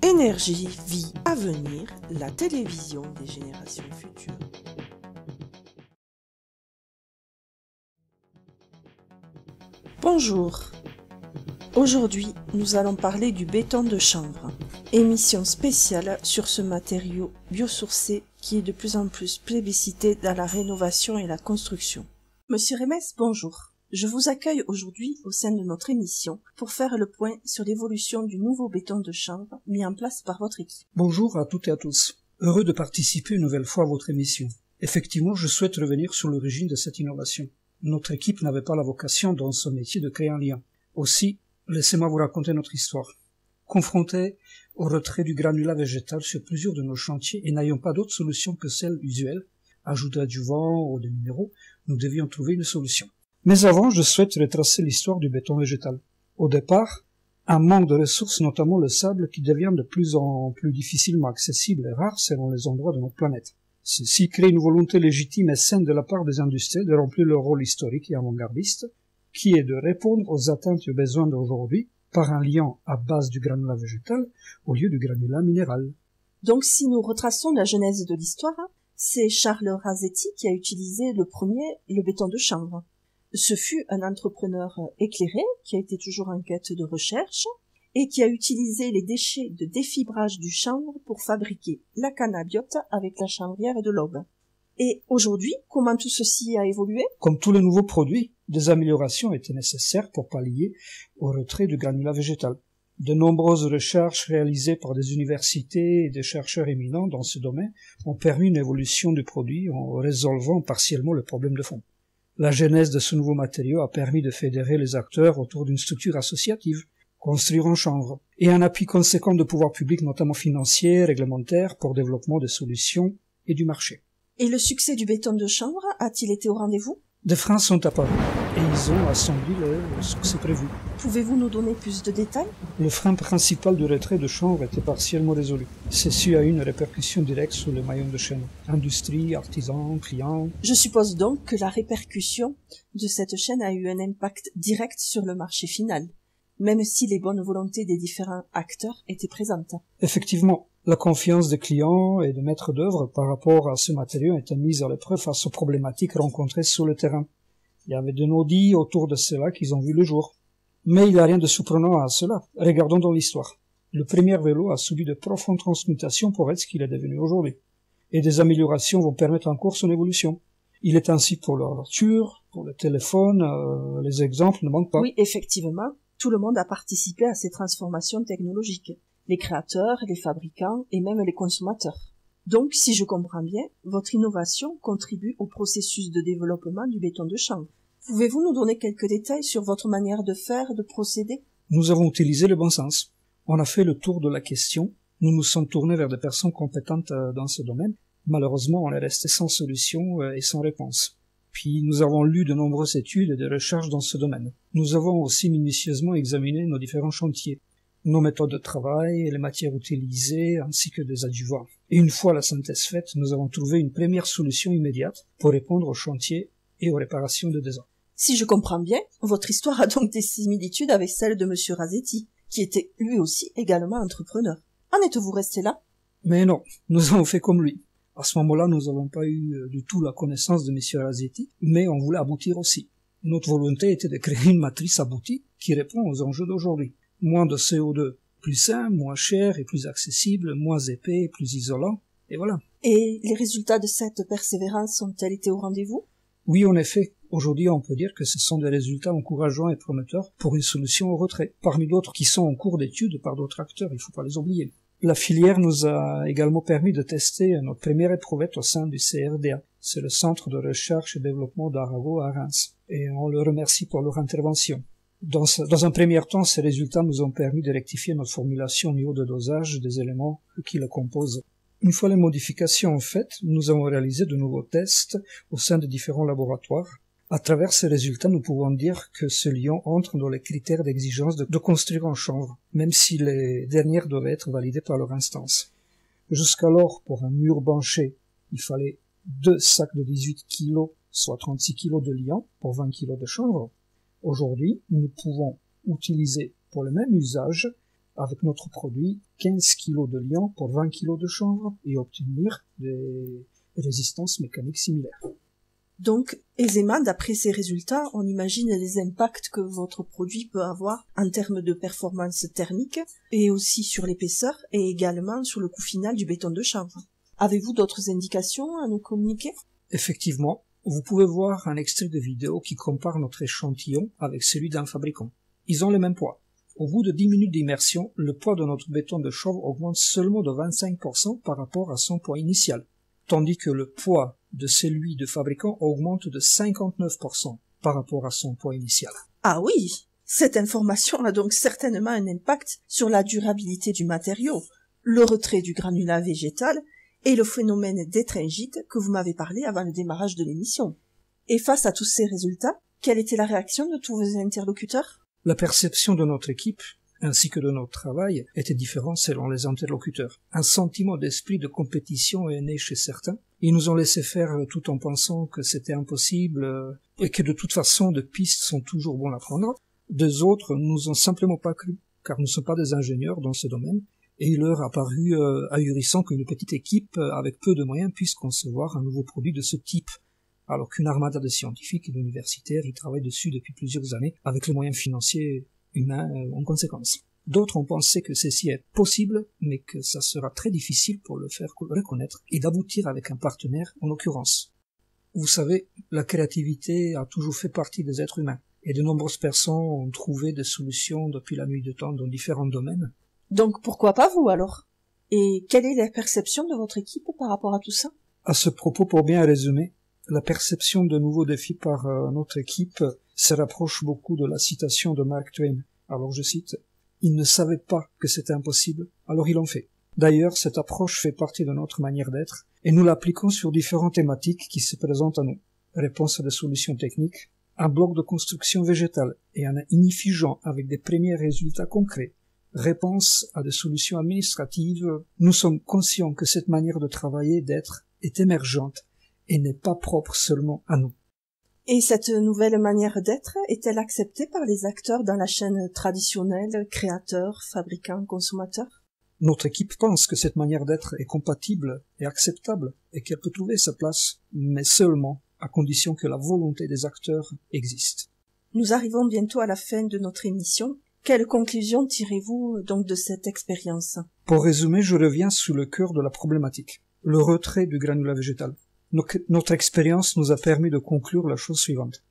Énergie, vie, avenir, la télévision des générations futures. Bonjour. Aujourd'hui, nous allons parler du béton de chanvre. Émission spéciale sur ce matériau biosourcé qui est de plus en plus plébiscité dans la rénovation et la construction. Monsieur Remes, bonjour. Je vous accueille aujourd'hui au sein de notre émission pour faire le point sur l'évolution du nouveau béton de chanvre mis en place par votre équipe. Bonjour à toutes et à tous. Heureux de participer une nouvelle fois à votre émission. Effectivement, je souhaite revenir sur l'origine de cette innovation. Notre équipe n'avait pas la vocation dans son métier de créer un lien. Aussi, laissez-moi vous raconter notre histoire. Confrontés au retrait du granulat végétal sur plusieurs de nos chantiers et n'ayant pas d'autre solution que celle usuelle, ajouter adjuvants ou des minéraux, nous devions trouver une solution. Mais avant, je souhaite retracer l'histoire du béton végétal. Au départ, un manque de ressources, notamment le sable, qui devient de plus en plus difficilement accessible et rare selon les endroits de notre planète. Ceci crée une volonté légitime et saine de la part des industries de remplir leur rôle historique et avant-gardiste, qui est de répondre aux attentes et aux besoins d'aujourd'hui par un lien à base du granulat végétal au lieu du granulat minéral. Donc si nous retraçons la genèse de l'histoire, c'est Charles Rasetti qui a utilisé le premier le béton de chanvre. Ce fut un entrepreneur éclairé qui a été toujours en quête de recherche et qui a utilisé les déchets de défibrage du chanvre pour fabriquer la cannabiote avec la chanvrière de l'Aube. Et aujourd'hui, comment tout ceci a évolué? Comme tous les nouveaux produits, des améliorations étaient nécessaires pour pallier au retrait du granulat végétal. De nombreuses recherches réalisées par des universités et des chercheurs éminents dans ce domaine ont permis une évolution du produit en résolvant partiellement le problème de fond. La genèse de ce nouveau matériau a permis de fédérer les acteurs autour d'une structure associative, construire en chanvre, et un appui conséquent de pouvoirs publics, notamment financiers, réglementaires, pour le développement des solutions et du marché. Et le succès du béton de chanvre a-t-il été au rendez-vous? Des freins sont apparus, et ils ont assombri le succès prévu. Pouvez-vous nous donner plus de détails? Le frein principal du retrait de chanvre était partiellement résolu. Ceci a eu une répercussion directe sur les maillons de chaîne. Industrie, artisans, clients. Je suppose donc que la répercussion de cette chaîne a eu un impact direct sur le marché final, même si les bonnes volontés des différents acteurs étaient présentes. Effectivement, la confiance des clients et des maîtres d'œuvre par rapport à ce matériau était mise à l'épreuve face aux problématiques rencontrées sur le terrain. Il y avait de non-dits autour de cela qu'ils ont vu le jour. Mais il n'y a rien de surprenant à cela. Regardons dans l'histoire. Le premier vélo a subi de profondes transmutations pour être ce qu'il est devenu aujourd'hui. Et des améliorations vont permettre encore son évolution. Il est ainsi pour la voiture, pour le téléphone, les exemples ne manquent pas. Oui, effectivement, tout le monde a participé à ces transformations technologiques. Les créateurs, les fabricants et même les consommateurs. Donc, si je comprends bien, votre innovation contribue au processus de développement du béton de chanvre. Pouvez-vous nous donner quelques détails sur votre manière de faire, de procéder? Nous avons utilisé le bon sens. On a fait le tour de la question. Nous nous sommes tournés vers des personnes compétentes dans ce domaine. Malheureusement, on est resté sans solution et sans réponse. Puis nous avons lu de nombreuses études et des recherches dans ce domaine. Nous avons aussi minutieusement examiné nos différents chantiers, nos méthodes de travail, les matières utilisées, ainsi que des adjuvants. Et une fois la synthèse faite, nous avons trouvé une première solution immédiate pour répondre aux chantiers et aux réparations de désordre. Si je comprends bien, votre histoire a donc des similitudes avec celle de Monsieur Rasetti, qui était lui aussi également entrepreneur. En êtes-vous resté là? Mais non, nous avons fait comme lui. À ce moment-là, nous n'avons pas eu du tout la connaissance de Monsieur Rasetti, mais on voulait aboutir aussi. Notre volonté était de créer une matrice aboutie qui répond aux enjeux d'aujourd'hui. Moins de CO2, plus simple, moins cher et plus accessible, moins épais, plus isolant, et voilà. Et les résultats de cette persévérance ont-ils été au rendez-vous? Oui, en effet. Aujourd'hui, on peut dire que ce sont des résultats encourageants et prometteurs pour une solution au retrait, parmi d'autres qui sont en cours d'étude par d'autres acteurs, il ne faut pas les oublier. La filière nous a également permis de tester notre première éprouvette au sein du CRDA. C'est le Centre de recherche et développement d'Arago à Reims, et on le remercie pour leur intervention. Dans un premier temps, ces résultats nous ont permis de rectifier notre formulation au niveau de dosage des éléments qui la composent. Une fois les modifications faites, nous avons réalisé de nouveaux tests au sein de différents laboratoires. À travers ces résultats, nous pouvons dire que ce lion entre dans les critères d'exigence de construire en chanvre, même si les dernières doivent être validées par leur instance. Jusqu'alors, pour un mur banché, il fallait 2 sacs de 18 kg, soit 36 kg de liant pour 20 kg de chanvre. Aujourd'hui, nous pouvons utiliser pour le même usage avec notre produit 15 kg de liant pour 20 kg de chanvre et obtenir des résistances mécaniques similaires. Donc, aisément, d'après ces résultats, on imagine les impacts que votre produit peut avoir en termes de performance thermique et aussi sur l'épaisseur et également sur le coût final du béton de chanvre. Avez-vous d'autres indications à nous communiquer? Effectivement, vous pouvez voir un extrait de vidéo qui compare notre échantillon avec celui d'un fabricant. Ils ont le même poids. Au bout de 10 minutes d'immersion, le poids de notre béton de chanvre augmente seulement de 25% par rapport à son poids initial, tandis que le poids de celui de fabricant augmente de 59% par rapport à son poids initial. Ah oui, cette information a donc certainement un impact sur la durabilité du matériau, le retrait du granulat végétal et le phénomène d'étringite que vous m'avez parlé avant le démarrage de l'émission. Et face à tous ces résultats, quelle était la réaction de tous vos interlocuteurs? La perception de notre équipe, ainsi que de notre travail, était différente selon les interlocuteurs. Un sentiment d'esprit de compétition est né chez certains. Ils nous ont laissé faire tout en pensant que c'était impossible et que de toute façon de pistes sont toujours bonnes à prendre. Deux autres nous ont simplement pas cru, car nous ne sommes pas des ingénieurs dans ce domaine, et il leur a paru ahurissant qu'une petite équipe avec peu de moyens puisse concevoir un nouveau produit de ce type, alors qu'une armada de scientifiques et d'universitaires y travaille dessus depuis plusieurs années, avec les moyens financiers humains en conséquence. D'autres ont pensé que ceci est possible, mais que ça sera très difficile pour le faire reconnaître et d'aboutir avec un partenaire en l'occurrence. Vous savez, la créativité a toujours fait partie des êtres humains, et de nombreuses personnes ont trouvé des solutions depuis la nuit de temps dans différents domaines. Donc pourquoi pas vous alors? Et quelle est la perception de votre équipe par rapport à tout ça? À ce propos, pour bien résumer, la perception de nouveaux défis par notre équipe se rapproche beaucoup de la citation de Mark Twain. Alors je cite, « Ils ne savaient pas que c'était impossible, alors ils l'ont fait. » D'ailleurs, cette approche fait partie de notre manière d'être, et nous l'appliquons sur différentes thématiques qui se présentent à nous. Réponse à des solutions techniques, un bloc de construction végétale et un inifugent avec des premiers résultats concrets. Réponse à des solutions administratives, nous sommes conscients que cette manière de travailler, d'être, est émergente et n'est pas propre seulement à nous. Et cette nouvelle manière d'être est-elle acceptée par les acteurs dans la chaîne traditionnelle, créateurs, fabricants, consommateurs? Notre équipe pense que cette manière d'être est compatible et acceptable et qu'elle peut trouver sa place, mais seulement à condition que la volonté des acteurs existe. Nous arrivons bientôt à la fin de notre émission. Quelle conclusion tirez-vous donc de cette expérience? Pour résumer, je reviens sur le cœur de la problématique, le retrait du granulat végétal. Notre expérience nous a permis de conclure la chose suivante.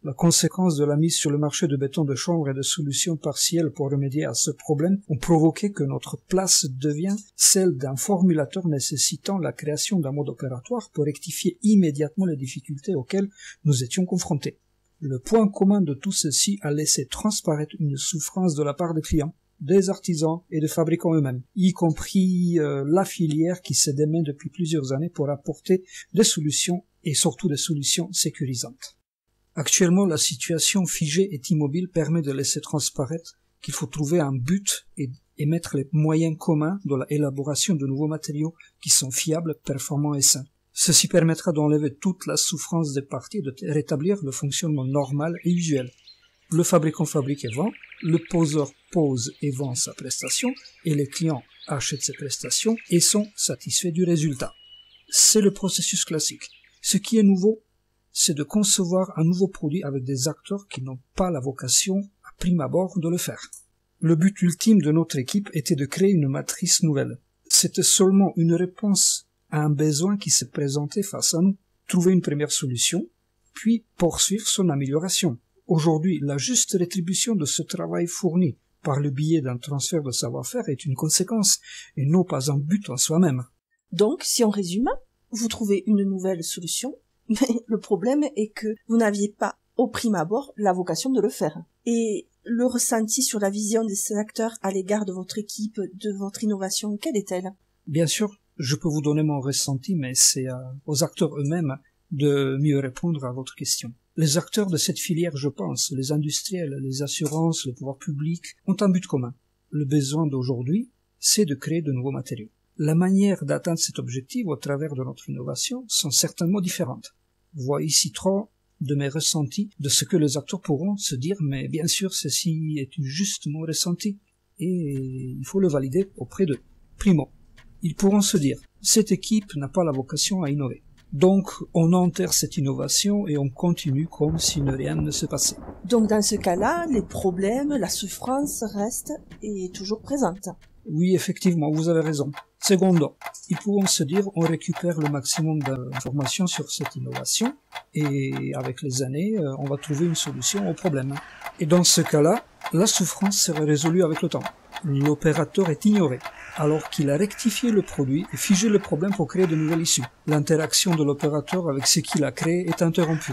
La conséquence de la mise sur le marché de béton de chanvre et de solutions partielles pour remédier à ce problème ont provoqué que notre place devient celle d'un formulateur nécessitant la création d'un mode opératoire pour rectifier immédiatement les difficultés auxquelles nous étions confrontés. Le point commun de tout ceci a laissé transparaître une souffrance de la part des clients, des artisans et des fabricants eux-mêmes, y compris la filière qui se démène depuis plusieurs années pour apporter des solutions et surtout des solutions sécurisantes. Actuellement, la situation figée et immobile permet de laisser transparaître qu'il faut trouver un but et mettre les moyens communs dans l'élaboration de nouveaux matériaux qui sont fiables, performants et sains. Ceci permettra d'enlever toute la souffrance des parties et de rétablir le fonctionnement normal et usuel. Le fabricant fabrique et vend, le poseur pose et vend sa prestation, et les clients achètent ses prestations et sont satisfaits du résultat. C'est le processus classique. Ce qui est nouveau, c'est de concevoir un nouveau produit avec des acteurs qui n'ont pas la vocation, à prime abord, de le faire. Le but ultime de notre équipe était de créer une matrice nouvelle. C'était seulement une réponse à un besoin qui se présentait face à nous. Trouver une première solution, puis poursuivre son amélioration. Aujourd'hui, la juste rétribution de ce travail fourni par le biais d'un transfert de savoir-faire est une conséquence, et non pas un but en soi-même. Donc, si on résume, vous trouvez une nouvelle solution, mais le problème est que vous n'aviez pas, au prime abord, la vocation de le faire. Et le ressenti sur la vision des acteurs à l'égard de votre équipe, de votre innovation, quelle est-elle? Bien sûr, je peux vous donner mon ressenti, mais c'est aux acteurs eux-mêmes de mieux répondre à votre question. Les acteurs de cette filière, je pense, les industriels, les assurances, les pouvoirs publics, ont un but commun. Le besoin d'aujourd'hui, c'est de créer de nouveaux matériaux. La manière d'atteindre cet objectif au travers de notre innovation sont certainement différentes. Voici ici trois de mes ressentis de ce que les acteurs pourront se dire, mais bien sûr, ceci est juste mon ressenti. et il faut le valider auprès d'eux. Primo, ils pourront se dire, cette équipe n'a pas la vocation à innover. Donc, on enterre cette innovation et on continue comme si rien ne se passait. Donc, dans ce cas-là, les problèmes, la souffrance restent et toujours présente. Oui, effectivement, vous avez raison. Secondo, ils pourront se dire, on récupère le maximum d'informations sur cette innovation et avec les années, on va trouver une solution au problème. Et dans ce cas-là, la souffrance serait résolue avec le temps. L'opérateur est ignoré, alors qu'il a rectifié le produit et figé le problème pour créer de nouvelles issues. L'interaction de l'opérateur avec ce qu'il a créé est interrompue.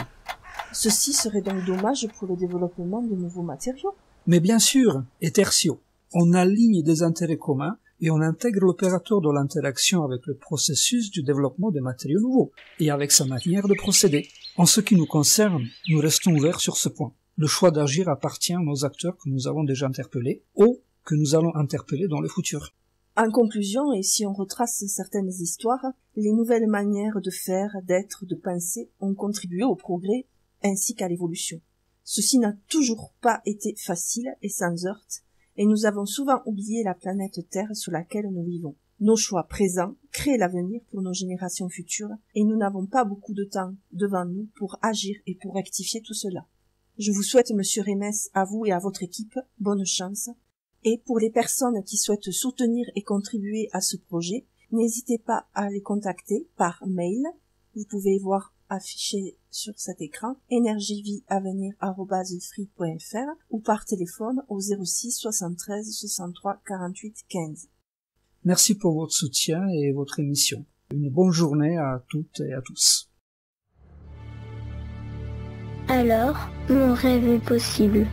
Ceci serait donc dommage pour le développement de nouveaux matériaux. Mais bien sûr, et tertio, on aligne des intérêts communs et on intègre l'opérateur dans l'interaction avec le processus du développement des matériaux nouveaux et avec sa manière de procéder. En ce qui nous concerne, nous restons ouverts sur ce point. Le choix d'agir appartient aux acteurs que nous avons déjà interpellés ou que nous allons interpeller dans le futur. En conclusion, et si on retrace certaines histoires, les nouvelles manières de faire, d'être, de penser ont contribué au progrès ainsi qu'à l'évolution. Ceci n'a toujours pas été facile et sans heurts, et nous avons souvent oublié la planète Terre sur laquelle nous vivons. Nos choix présents créent l'avenir pour nos générations futures, et nous n'avons pas beaucoup de temps devant nous pour agir et pour rectifier tout cela. Je vous souhaite, Monsieur Remes, à vous et à votre équipe, bonne chance. Et pour les personnes qui souhaitent soutenir et contribuer à ce projet, n'hésitez pas à les contacter par mail. Vous pouvez voir affiché sur cet écran energievieavenir@free.fr ou par téléphone au 06 73 63 48 15. Merci pour votre soutien et votre émission. Une bonne journée à toutes et à tous. Alors, mon rêve est possible.